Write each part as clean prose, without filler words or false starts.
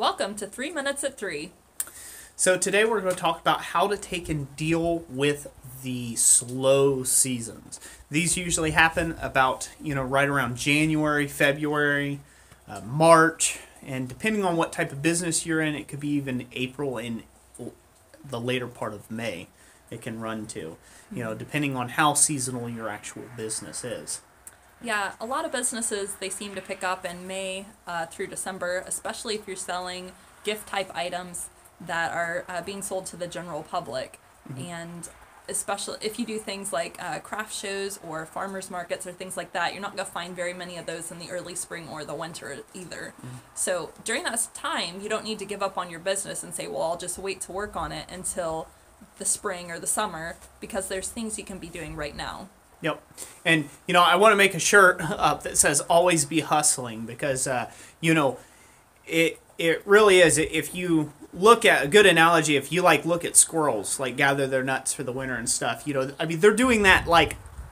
Welcome to 3 Minutes at 3. So today we're going to talk about how to take and deal with the slow seasons. These usually happen about, right around January, February, March, and depending on what type of business you're in, it could be even April and the later part of May it can run to, depending on how seasonal your actual business is. Yeah, a lot of businesses, they seem to pick up in May through December, especially if you're selling gift-type items that are being sold to the general public. Mm-hmm. And especially if you do things like craft shows or farmers markets or things like that, you're not going to find very many of those in the early spring or the winter either. Mm-hmm. So during that time, you don't need to give up on your business and say, well, I'll just wait to work on it until the spring or the summer, because there's things you can be doing right now. Yep. And, I want to make a shirt up that says always be hustling because, it really is. If you look at a good analogy, if you look at squirrels, gather their nuts for the winter and stuff, they're doing that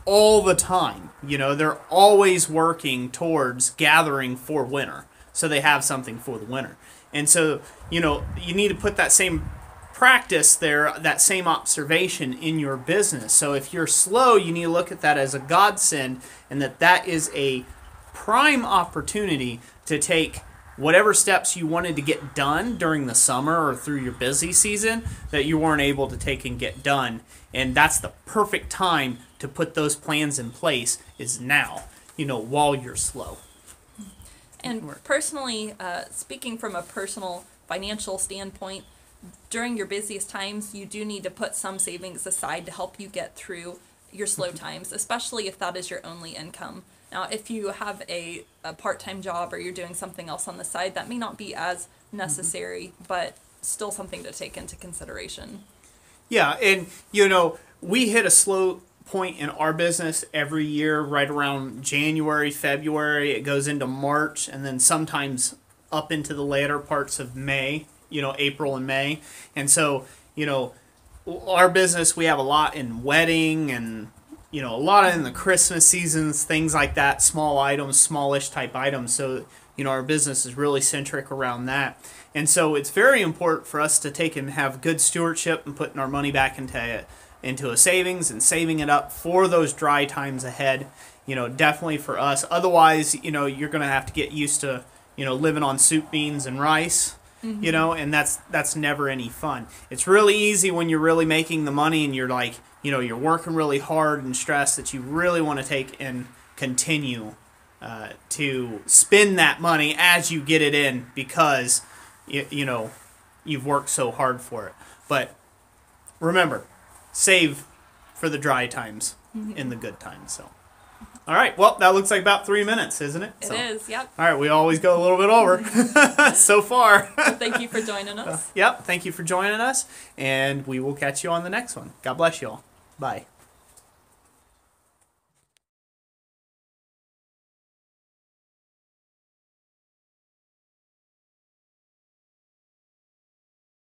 all the time. They're always working towards gathering for winter. So they have something for the winter. And so, you need to put that same practice there, that same observation in your business. So if you're slow, you need to look at that as a godsend, and that is a prime opportunity to take whatever steps you wanted to get done during the summer or through your busy season that you weren't able to take and get done. And that's the perfect time to put those plans in place, is now, while you're slow. And personally, speaking from a personal financial standpoint, during your busiest times, you do need to put some savings aside to help you get through your slow times, especially if that is your only income. Now, if you have a part-time job or you're doing something else on the side, that may not be as necessary, but still something to take into consideration. Yeah, and, we hit a slow point in our business every year right around January, February. It goes into March, and then sometimes up into the later parts of May. April and May. And so, our business, we have a lot in wedding and, a lot in the Christmas seasons, things like that, small items, smallish type items. So, our business is really centric around that. And so it's very important for us to take and have good stewardship and putting our money back into a savings and saving it up for those dry times ahead, definitely for us. Otherwise, you're going to have to get used to, living on soup, beans, and rice. Mm-hmm. And that's never any fun. It's really easy when you're really making the money and you're you're working really hard and stressed that you really want to take and continue to spend that money as you get it in because, you've worked so hard for it. But remember, save for the dry times in the good times. So. All right, well, that looks like about 3 minutes, isn't it? It is, yep. All right, we always go a little bit over so far. Well, thank you for joining us. Yep, thank you for joining us, and we will catch you on the next one. God bless you all. Bye.